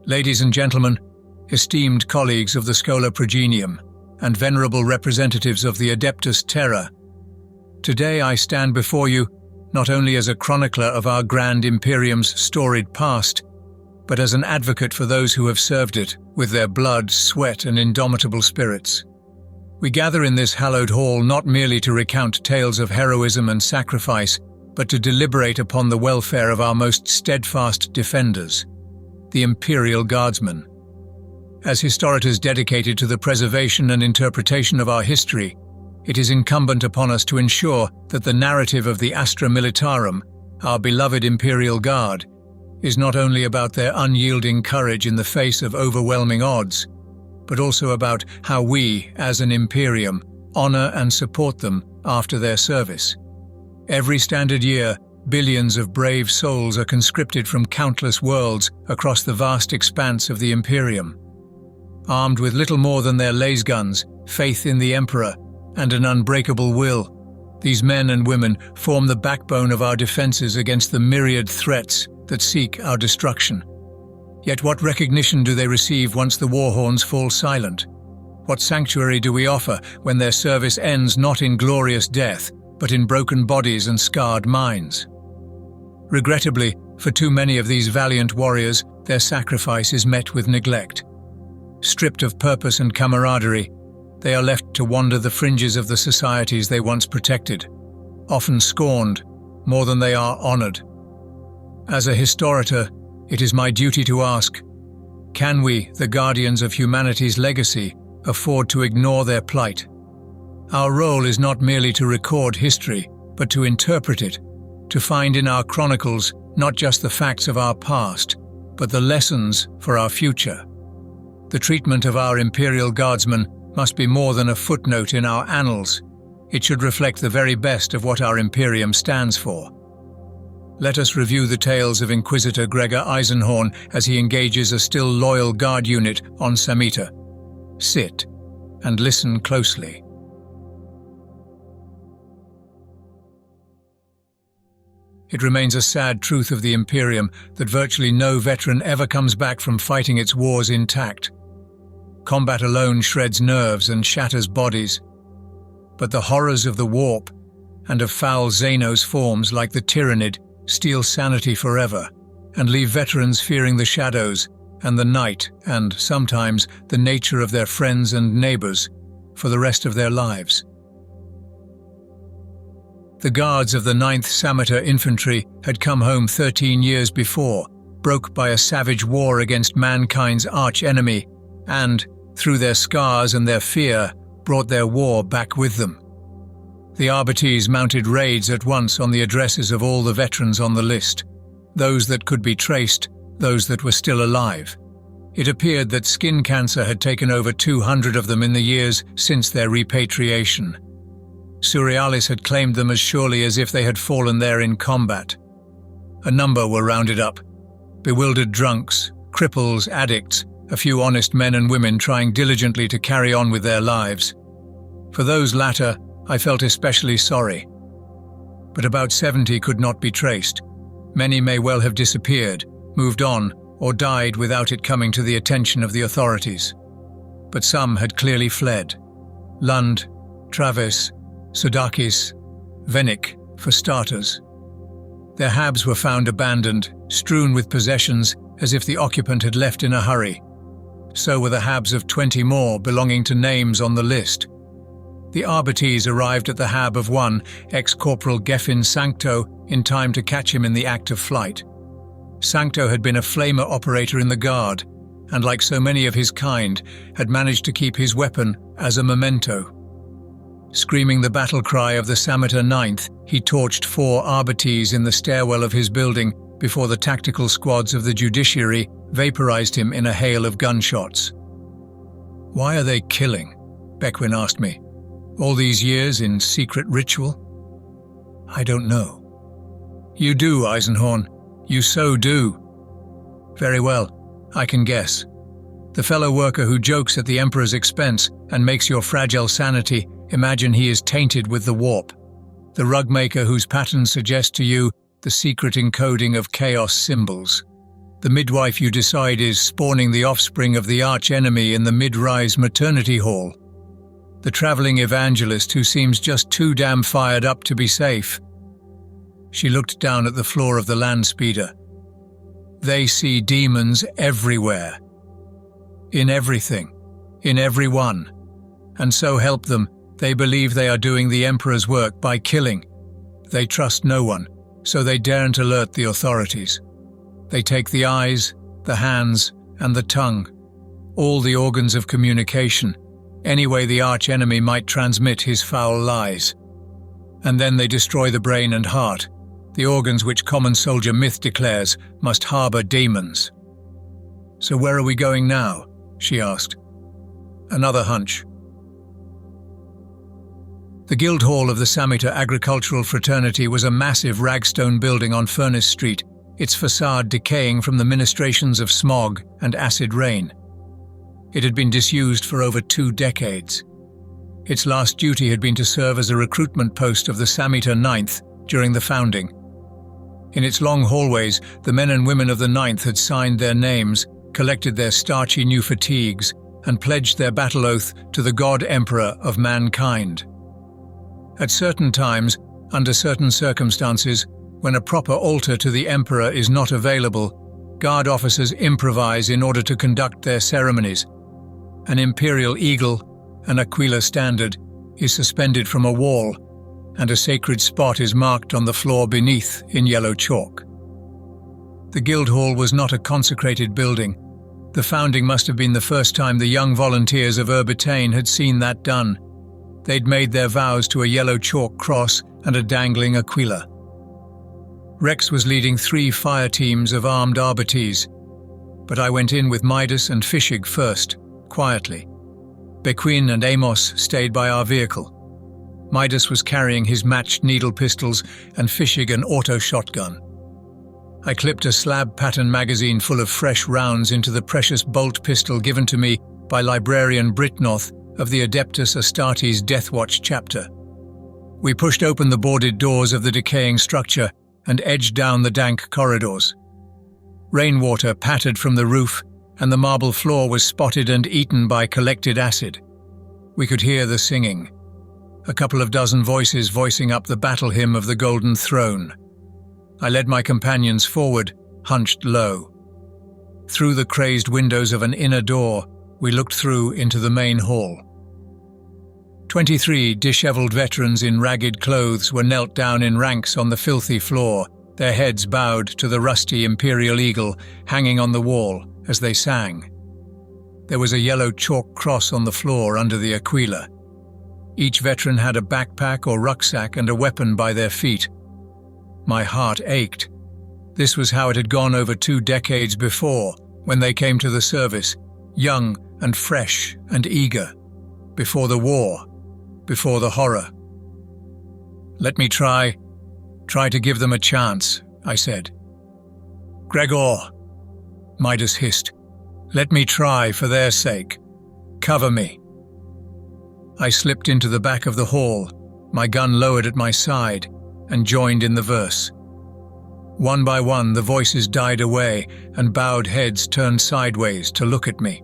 Ladies and gentlemen, esteemed colleagues of the Schola Progenium, and venerable representatives of the Adeptus Terra, today I stand before you not only as a chronicler of our grand Imperium's storied past, but as an advocate for those who have served it with their blood, sweat, and indomitable spirits. We gather in this hallowed hall not merely to recount tales of heroism and sacrifice, but to deliberate upon the welfare of our most steadfast defenders, the Imperial Guardsmen. As historians dedicated to the preservation and interpretation of our history, it is incumbent upon us to ensure that the narrative of the Astra Militarum, our beloved Imperial Guard, is not only about their unyielding courage in the face of overwhelming odds, but also about how we, as an Imperium, honor and support them after their service. Every standard year, billions of brave souls are conscripted from countless worlds across the vast expanse of the Imperium. Armed with little more than their lasguns, faith in the Emperor, and an unbreakable will, these men and women form the backbone of our defenses against the myriad threats that seek our destruction. Yet what recognition do they receive once the war horns fall silent? What sanctuary do we offer when their service ends not in glorious death, but in broken bodies and scarred minds? Regrettably, for too many of these valiant warriors, their sacrifice is met with neglect. Stripped of purpose and camaraderie, they are left to wander the fringes of the societies they once protected, often scorned more than they are honored. As a historiator, it is my duty to ask, can we, the guardians of humanity's legacy, afford to ignore their plight? Our role is not merely to record history, but to interpret it, to find in our chronicles not just the facts of our past, but the lessons for our future. The treatment of our Imperial Guardsmen must be more than a footnote in our annals. It should reflect the very best of what our Imperium stands for. Let us review the tales of Inquisitor Gregor Eisenhorn as he engages a still loyal guard unit on Samita. Sit and listen closely. It remains a sad truth of the Imperium that virtually no veteran ever comes back from fighting its wars intact. Combat alone shreds nerves and shatters bodies. But the horrors of the warp and of foul Xenos forms like the Tyrannid steal sanity forever and leave veterans fearing the shadows and the night and, sometimes, the nature of their friends and neighbors for the rest of their lives. The guards of the 9th Samita Infantry had come home 13 years before, broke by a savage war against mankind's arch-enemy, and, through their scars and their fear, brought their war back with them. The Arbites mounted raids at once on the addresses of all the veterans on the list, those that could be traced, those that were still alive. It appeared that skin cancer had taken over 200 of them in the years since their repatriation. Surrealis had claimed them as surely as if they had fallen there in combat. A number were rounded up: bewildered drunks, cripples, addicts, a few honest men and women trying diligently to carry on with their lives. For those latter, I felt especially sorry. But about 70 could not be traced. Many may well have disappeared, moved on, or died without it coming to the attention of the authorities. But some had clearly fled. Lund, Travis, Sudakis, Venik, for starters. Their habs were found abandoned, strewn with possessions as if the occupant had left in a hurry. So were the habs of 20 more belonging to names on the list. The Arbites arrived at the hab of one, ex-corporal Gefin Sancto, in time to catch him in the act of flight. Sancto had been a flamer operator in the guard, and like so many of his kind, had managed to keep his weapon as a memento. Screaming the battle cry of the Samita 9th, he torched 4 Arbites in the stairwell of his building before the tactical squads of the judiciary vaporized him in a hail of gunshots. "Why are they killing?" Beckwin asked me. "All these years in secret ritual?" "I don't know." "You do, Eisenhorn. You so do. Very well, I can guess. The fellow worker who jokes at the Emperor's expense and makes your fragile sanity imagine he is tainted with the warp. The rug maker whose patterns suggest to you the secret encoding of chaos symbols. The midwife you decide is spawning the offspring of the arch-enemy in the mid-rise maternity hall. The traveling evangelist who seems just too damn fired up to be safe. She looked down at the floor of the land speeder. They see demons everywhere. In everything. In everyone. And so help them, they believe they are doing the Emperor's work by killing. They trust no one, so they daren't alert the authorities. They take the eyes, the hands, and the tongue, all the organs of communication, any way the arch-enemy might transmit his foul lies. And then they destroy the brain and heart, the organs which common soldier myth declares must harbour demons. "So where are we going now?" she asked. Another hunch. The guild hall of the Samita Agricultural Fraternity was a massive ragstone building on Furnace Street, its facade decaying from the ministrations of smog and acid rain. It had been disused for over 2 decades. Its last duty had been to serve as a recruitment post of the Samita 9th during the founding. In its long hallways, the men and women of the 9th had signed their names, collected their starchy new fatigues, and pledged their battle oath to the God Emperor of mankind. At certain times, under certain circumstances, when a proper altar to the Emperor is not available, guard officers improvise in order to conduct their ceremonies. An imperial eagle, an Aquila standard, is suspended from a wall, and a sacred spot is marked on the floor beneath in yellow chalk. The guild hall was not a consecrated building. The founding must have been the first time the young volunteers of Urbitane had seen that done. They'd made their vows to a yellow chalk cross and a dangling Aquila. Rex was leading 3 fire teams of armed arbites, but I went in with Midas and Fishig first, quietly. Bequin and Amos stayed by our vehicle. Midas was carrying his matched needle pistols and Fishig an auto shotgun. I clipped a slab pattern magazine full of fresh rounds into the precious bolt pistol given to me by librarian Britnoth of the Adeptus Astartes Deathwatch chapter. We pushed open the boarded doors of the decaying structure and edged down the dank corridors. Rainwater pattered from the roof, and the marble floor was spotted and eaten by collected acid. We could hear the singing, a couple of dozen voices voicing up the battle hymn of the Golden Throne. I led my companions forward, hunched low. Through the crazed windows of an inner door, we looked through into the main hall. 23 dishevelled veterans in ragged clothes were knelt down in ranks on the filthy floor, their heads bowed to the rusty imperial eagle hanging on the wall as they sang. There was a yellow chalk cross on the floor under the Aquila. Each veteran had a backpack or rucksack and a weapon by their feet. My heart ached. This was how it had gone over 2 decades before, when they came to the service, young and fresh and eager. Before the war, before the horror. "Let me try to give them a chance," I said. "Gregor," Midas hissed, "let me try for their sake. Cover me." I slipped into the back of the hall, my gun lowered at my side, and joined in the verse. One by one, the voices died away, and bowed heads turned sideways to look at me.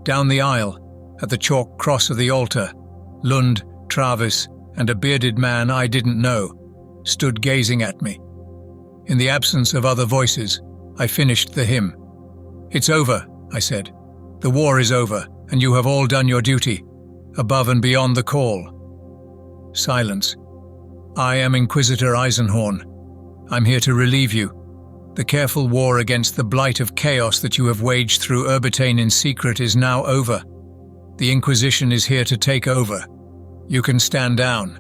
Down the aisle, at the chalk cross of the altar, Lund, Travis, and a bearded man I didn't know stood gazing at me. In the absence of other voices, I finished the hymn. "It's over," I said. "The war is over, and you have all done your duty, above and beyond the call." Silence. "I am Inquisitor Eisenhorn. I'm here to relieve you. The careful war against the blight of chaos that you have waged through Urbitane in secret is now over. The Inquisition is here to take over. You can stand down."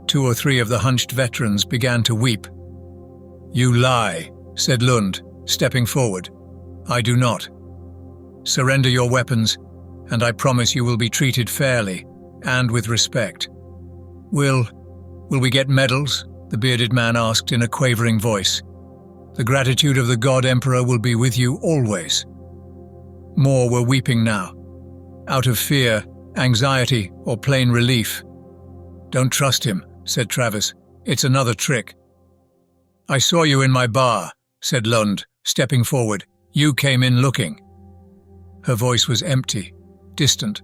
2 or 3 of the hunched veterans began to weep. "You lie," said Lund, stepping forward. "I do not. Surrender your weapons, and I promise you will be treated fairly, and with respect." Will we get medals?" the bearded man asked in a quavering voice. The gratitude of the God Emperor will be with you always." More were weeping now, out of fear, anxiety, or plain relief. "Don't trust him," said Travis. "It's another trick." "I saw you in my bar," said Lund, stepping forward. "You came in looking." Her voice was empty, distant.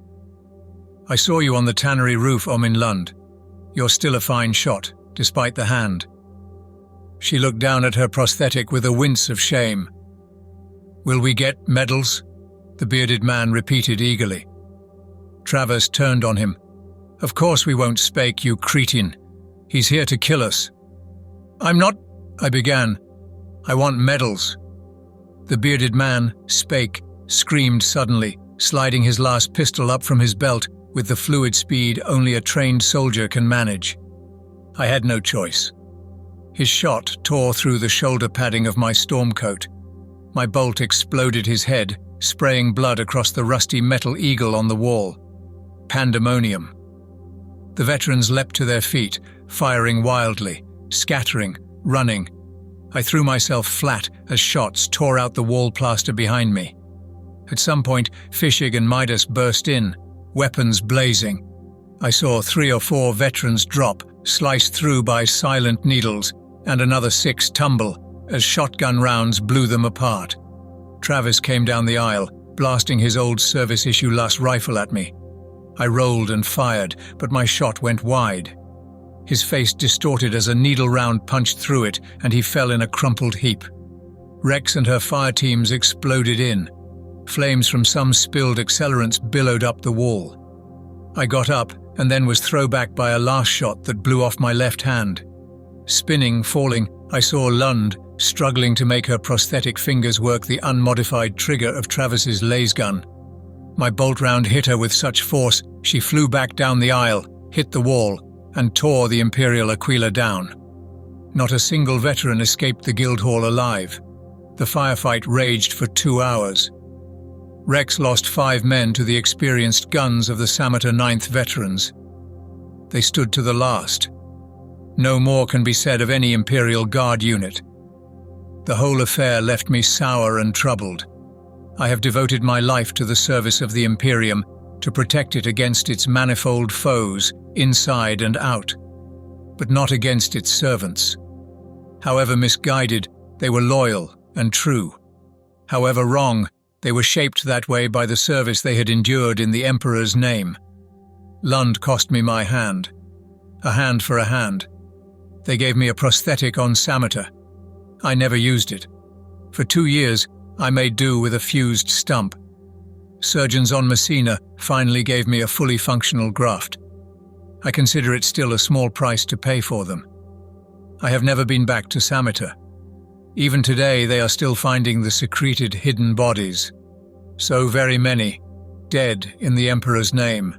"I saw you on the tannery roof, Omin Lund. You're still a fine shot, despite the hand." She looked down at her prosthetic with a wince of shame. "Will we get medals?" the bearded man repeated eagerly. Travis turned on him. "Of course we won't spake, you cretin. He's here to kill us." "I'm not," I began. "I want medals." The bearded man spake, screamed suddenly, sliding his last pistol up from his belt with the fluid speed only a trained soldier can manage. I had no choice. His shot tore through the shoulder padding of my storm coat. My bolt exploded his head, spraying blood across the rusty metal eagle on the wall. Pandemonium. The veterans leapt to their feet, firing wildly, scattering, running. I threw myself flat as shots tore out the wall plaster behind me. At some point, Fischig and Midas burst in, weapons blazing. I saw 3 or 4 veterans drop, sliced through by silent needles, and another 6 tumble as shotgun rounds blew them apart. Travis came down the aisle, blasting his old service-issue Luss rifle at me. I rolled and fired, but my shot went wide. His face distorted as a needle round punched through it, and he fell in a crumpled heap. Rex and her fire teams exploded in. Flames from some spilled accelerants billowed up the wall. I got up and then was thrown back by a last shot that blew off my left hand. Spinning, falling, I saw Lund, struggling to make her prosthetic fingers work the unmodified trigger of Travis's laser gun. My bolt round hit her with such force, she flew back down the aisle, hit the wall, and tore the Imperial Aquila down. Not a single veteran escaped the Guildhall alive. The firefight raged for 2 hours. Rex lost 5 men to the experienced guns of the Sameter 9th veterans. They stood to the last. No more can be said of any Imperial Guard unit. The whole affair left me sour and troubled. I have devoted my life to the service of the Imperium, to protect it against its manifold foes, inside and out, but not against its servants. However misguided, they were loyal and true. However wrong, they were shaped that way by the service they had endured in the Emperor's name. Lund cost me my hand. A hand for a hand. They gave me a prosthetic on Sameter. I never used it. For 2 years, I made do with a fused stump. Surgeons on Messina finally gave me a fully functional graft. I consider it still a small price to pay for them. I have never been back to Sameter. Even today they are still finding the secreted hidden bodies. So very many, dead in the Emperor's name.